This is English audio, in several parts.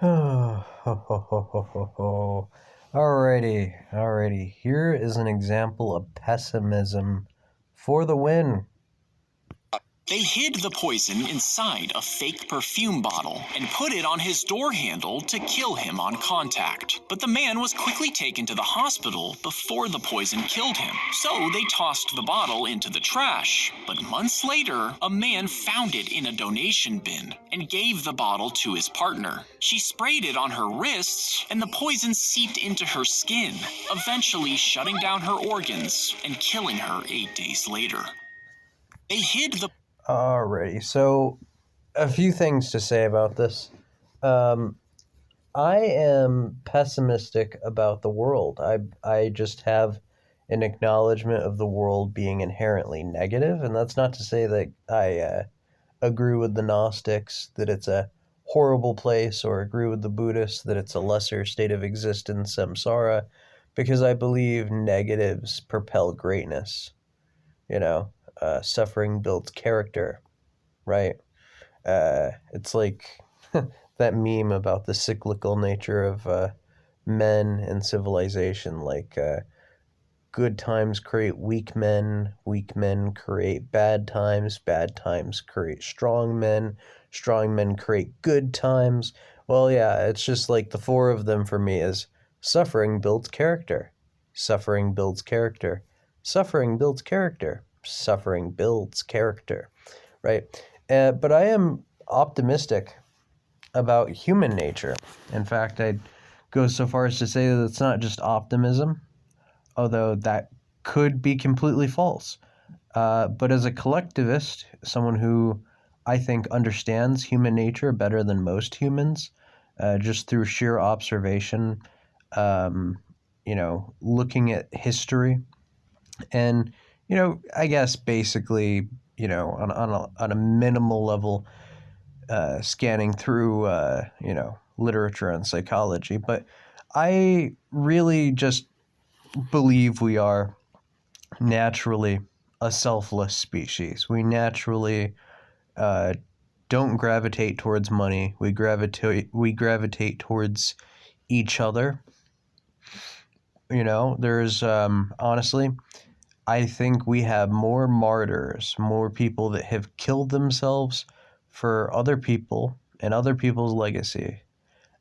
Alrighty. Here is an example of pessimism for the win. They hid the poison inside a fake perfume bottle and put it on his door handle to kill him on contact. But the man was quickly taken to the hospital before the poison killed him. So they tossed the bottle into the trash. But months later, a man found it in a donation bin and gave the bottle to his partner. She sprayed it on her wrists and the poison seeped into her skin, eventually shutting down her organs and killing her 8 days later. They hid the Alrighty, so a few things to say about this. I am pessimistic about the world. I just have an acknowledgement of the world being inherently negative, and that's not to say that I agree with the Gnostics that it's a horrible place, or agree with the Buddhists that it's a lesser state of existence, samsara, because I believe negatives propel greatness. Suffering builds character, right? It's like that meme about the cyclical nature of men and civilization. Good times create weak men create bad times create strong men create good times. Well, yeah, it's just like the four of them for me is suffering builds character, suffering builds character, suffering builds character, suffering builds character, right? But I am optimistic about human nature. In fact, I'd go so far as to say that it's not just optimism, although that could be completely false. But as a collectivist, someone who I think understands human nature better than most humans, just through sheer observation, looking at history, and I guess basically, on a minimal level, scanning through, literature and psychology. But I really just believe we are naturally a selfless species. We naturally don't gravitate towards money. We gravitate towards each other. There's honestly, I think we have more martyrs, more people that have killed themselves for other people and other people's legacy,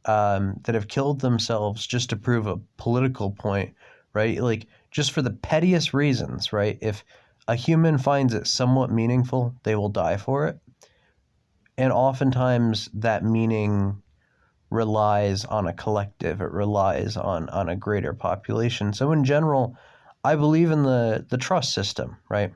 that have killed themselves just to prove a political point, right? Like, just for the pettiest reasons, right? If a human finds it somewhat meaningful, they will die for it. And oftentimes that meaning relies on a collective, it relies on a greater population. So in general, I believe in the trust system, right?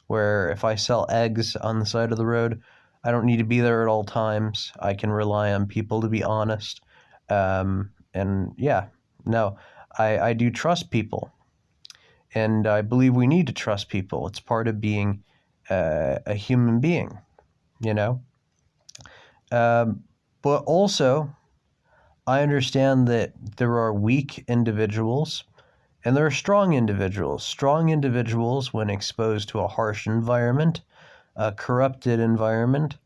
Where if I sell eggs on the side of the road, I don't need to be there at all times. I can rely on people to be honest. And yeah, no, I do trust people. And I believe we need to trust people. It's part of being a human being, you know? But also, I understand that there are weak individuals and there are strong individuals. Strong individuals, when exposed to a harsh environment, a corrupted environment,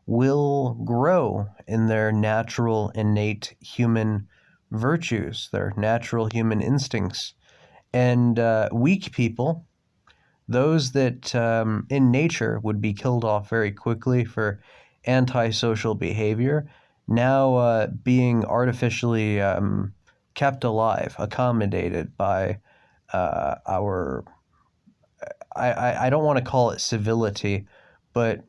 will grow in their natural, innate human virtues, their natural human instincts. And weak people, those that in nature would be killed off very quickly for antisocial behavior, now being artificially kept alive, accommodated by our, I don't want to call it civility, but,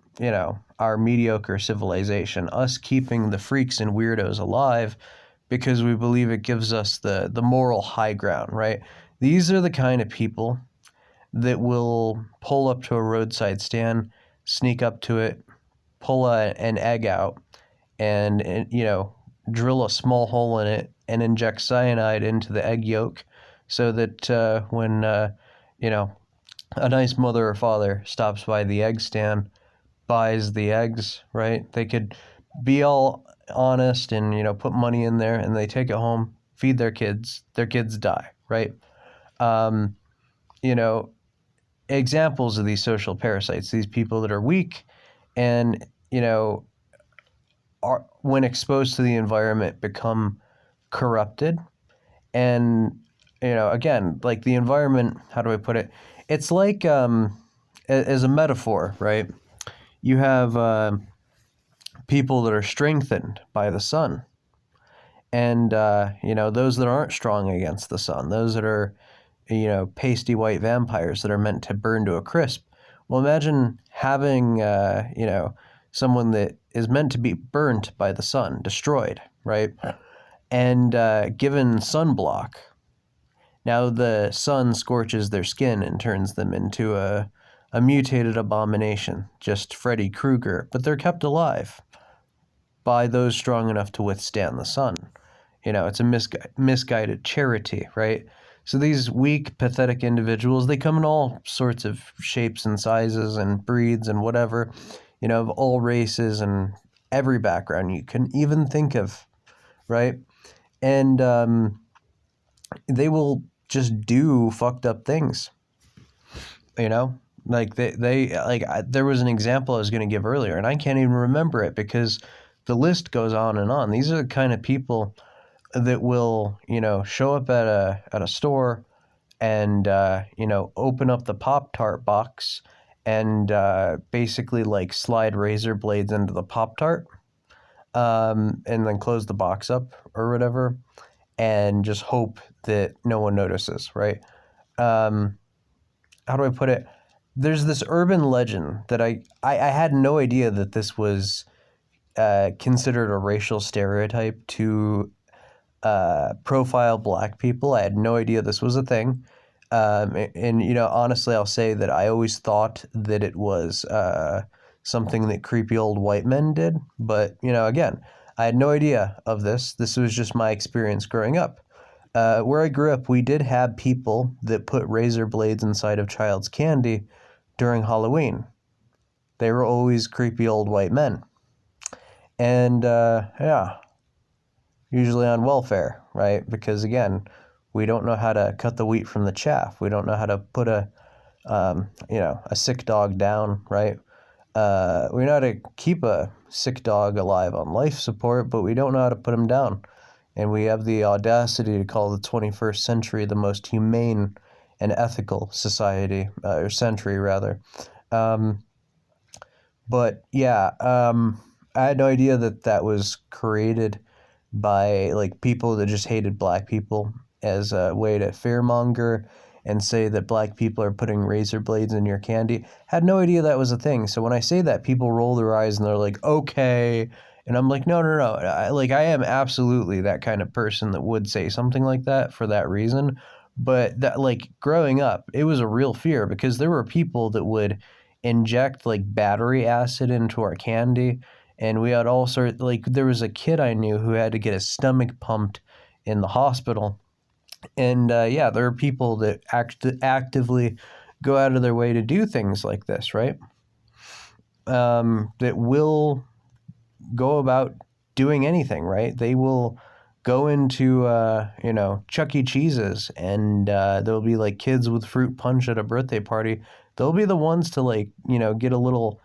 our mediocre civilization, us keeping the freaks and weirdos alive because we believe it gives us the moral high ground, right? These are the kind of people that will pull up to a roadside stand, sneak up to it, pull an egg out, and drill a small hole in it and inject cyanide into the egg yolk, so that when a nice mother or father stops by the egg stand, buys the eggs, right? They could be all honest and put money in there, and they take it home, feed their kids. Their kids die, right? Um, you know, Examples of these social parasites, these people that are weak and when exposed to the environment, become corrupted. And, again, like the environment, how do I put it? It's like, as a metaphor, right? You have people that are strengthened by the sun, and those that aren't strong against the sun, those that are pasty white vampires that are meant to burn to a crisp. Well, imagine having someone that is meant to be burnt by the sun, destroyed, right? And given sunblock. Now the sun scorches their skin and turns them into a mutated abomination, just Freddy Krueger, but they're kept alive by those strong enough to withstand the sun. It's a misguided charity, right? So these weak, pathetic individuals, they come in all sorts of shapes and sizes and breeds and whatever, of all races and every background you can even think of, right? And they will just do fucked up things, like there was an example I was going to give earlier, and I can't even remember it because the list goes on and on. These are the kind of people that will, show up at a store and, open up the Pop-Tart box and basically like slide razor blades into the Pop-Tart, and then close the box up or whatever, and just hope that no one notices, right? How do I put it? There's this urban legend that I had no idea that this was considered a racial stereotype to profile black people. I had no idea this was a thing. And honestly, I'll say that I always thought that it was something that creepy old white men did. But, again, I had no idea of this. This was just my experience growing up. Where I grew up, we did have people that put razor blades inside of child's candy during Halloween. They were always creepy old white men. And, usually on welfare, right? Because, again, we don't know how to cut the wheat from the chaff. We don't know how to put a sick dog down, right? We know how to keep a sick dog alive on life support, but we don't know how to put him down. And we have the audacity to call the 21st century the most humane and ethical society, or century rather. But yeah, I had no idea that was created by like people that just hated black people as a way to fearmonger and say that black people are putting razor blades in your candy. Had no idea that was a thing. So when I say that, people roll their eyes and they're like, okay. And I'm like, no. I am absolutely that kind of person that would say something like that for that reason. But that, like, growing up, it was a real fear because there were people that would inject like battery acid into our candy. And we had all sorts, like, there was a kid I knew who had to get his stomach pumped in the hospital. And there are people that actively go out of their way to do things like this, right? That will go about doing anything, right? They will go into, Chuck E. Cheese's, and there'll be like kids with fruit punch at a birthday party. They'll be the ones to get a little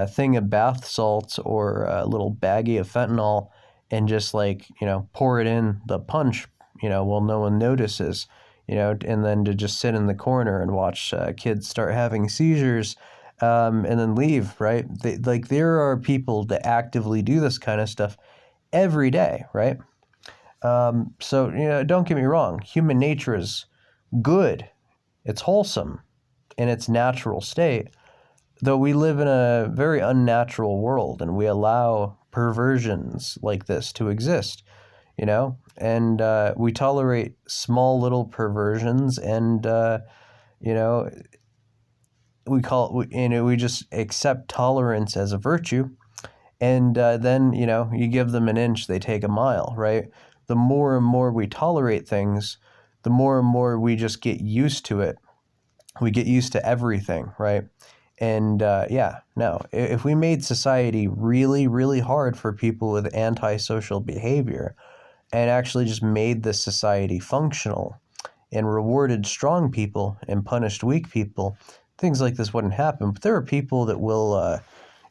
thing of bath salts or a little baggie of fentanyl and just pour it in the punch, while no one notices, and then to just sit in the corner and watch kids start having seizures, and then leave, right? There are people that actively do this kind of stuff every day, right? So, don't get me wrong. Human nature is good. It's wholesome in its natural state, though we live in a very unnatural world and we allow perversions like this to exist, and we tolerate small little perversions, and we just accept tolerance as a virtue, and then you give them an inch, they take a mile, right? The more and more we tolerate things, the more and more we just get used to it. We get used to everything, right? And if we made society really, really hard for people with antisocial behavior and actually just made this society functional and rewarded strong people and punished weak people, things like this wouldn't happen. But there are people that will,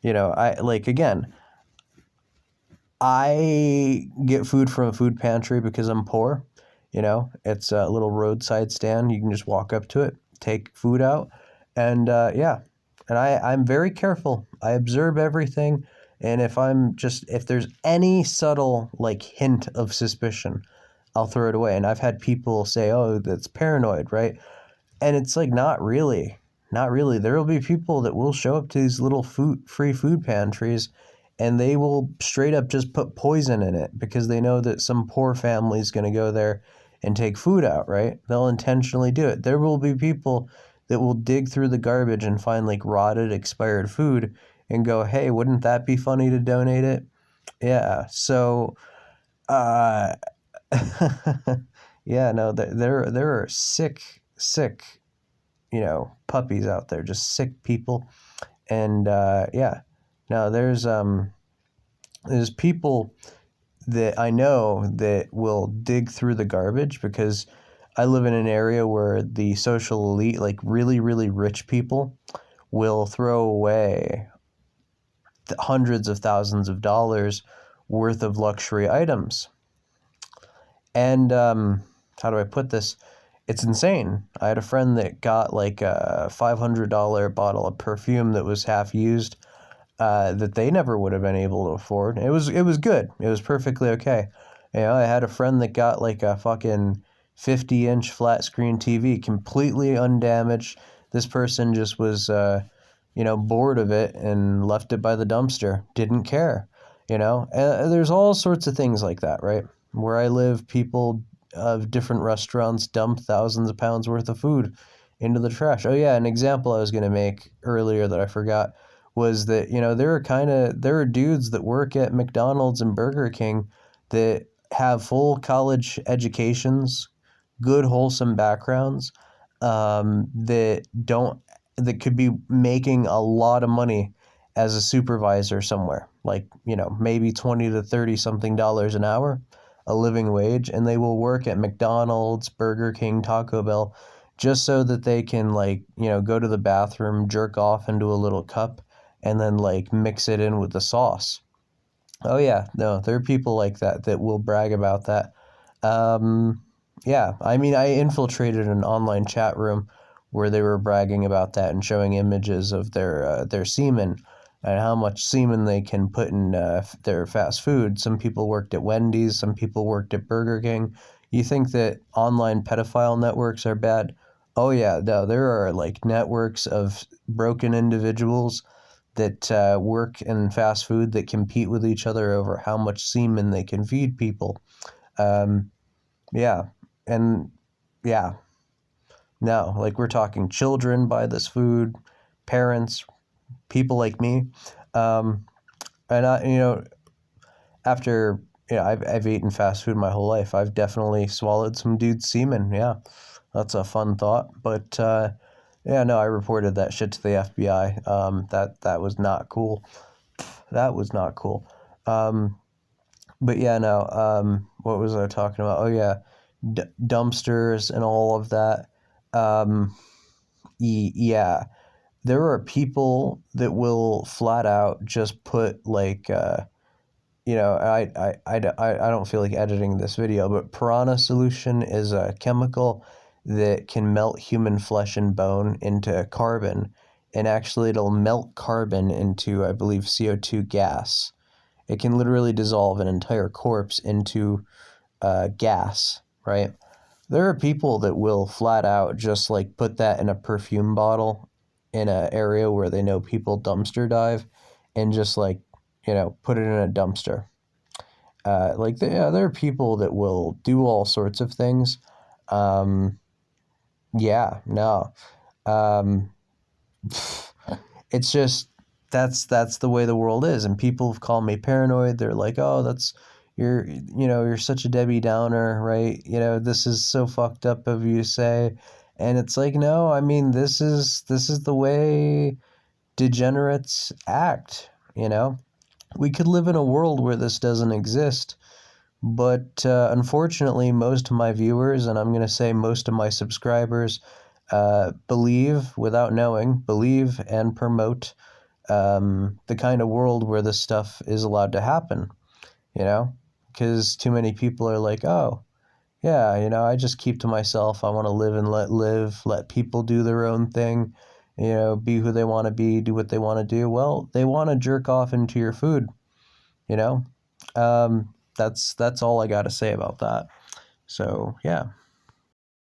again, I get food from a food pantry because I'm poor. It's a little roadside stand. You can just walk up to it, take food out, and yeah. And I'm very careful. I observe everything, and if there's any subtle like hint of suspicion, I'll throw it away. And I've had people say, "Oh, that's paranoid," right? And it's like not really. Not really. There will be people that will show up to these little free food pantries and they will straight up just put poison in it because they know that some poor family is going to go there and take food out, right? They'll intentionally do it. There will be people that will dig through the garbage and find like rotted, expired food and go, "Hey, wouldn't that be funny to donate it?" Yeah. So, uh, yeah, no, there are sick, puppies out there, just sick people. And yeah, now there's people that I know that will dig through the garbage because I live in an area where the social elite, like really, really rich people, will throw away hundreds of thousands of dollars worth of luxury items. And how do I put this? It's insane. I had a friend that got like a $500 bottle of perfume that was half used, that they never would have been able to afford. It was good. It was perfectly okay. I had a friend that got like a fucking 50-inch flat screen TV, completely undamaged. This person just was, bored of it and left it by the dumpster. Didn't care. There's all sorts of things like that, right? Where I live, people of different restaurants dump thousands of pounds worth of food into the trash. Oh yeah, an example I was going to make earlier that I forgot was that, there are dudes that work at McDonald's and Burger King that have full college educations, good wholesome backgrounds, that could be making a lot of money as a supervisor somewhere, like, maybe 20 to 30 something dollars an hour, a living wage, and they will work at McDonald's, Burger King, Taco Bell, just so that they can, like, go to the bathroom, jerk off into a little cup, and then, like, mix it in with the sauce. Oh, yeah, no, there are people like that that will brag about that. Yeah, I mean, I infiltrated an online chat room where they were bragging about that and showing images of their semen and how much semen they can put in their fast food. Some people worked at Wendy's, some people worked at Burger King. You think that online pedophile networks are bad? Oh yeah, no, there are like networks of broken individuals that work in fast food that compete with each other over how much semen they can feed people. Um, yeah, and yeah, no, like we're talking children buy this food, parents, people like me. Um, and after, I've eaten fast food my whole life. I've definitely swallowed some dude's semen. Yeah, that's a fun thought. But yeah, no, I reported that shit to the FBI. That was not cool. That was not cool. Um, but yeah, no. What was I talking about? Oh yeah, dumpsters and all of that. Um, yeah, there are people that will flat out just put like I don't feel like editing this video, but Piranha Solution is a chemical that can melt human flesh and bone into carbon, and actually it'll melt carbon into, I believe, CO2 gas. It can literally dissolve an entire corpse into gas, right? There are people that will flat out just like put that in a perfume bottle in an area where they know people dumpster dive and just like, put it in a dumpster. There are people that will do all sorts of things. Um, yeah, no. Um, it's just that's the way the world is, and people have called me paranoid. They're like, "Oh, you're such a Debbie Downer, right? This is so fucked up of you to say." And it's like, no, I mean, this is the way degenerates act, We could live in a world where this doesn't exist, but unfortunately, most of my viewers, and I'm going to say most of my subscribers, believe without knowing, believe and promote the kind of world where this stuff is allowed to happen. you know, because too many people are like, oh, yeah, I just keep to myself. I want to live and let live, let people do their own thing, be who they want to be, do what they want to do. Well, they want to jerk off into your food, you know. That's all I got to say about that. So, yeah.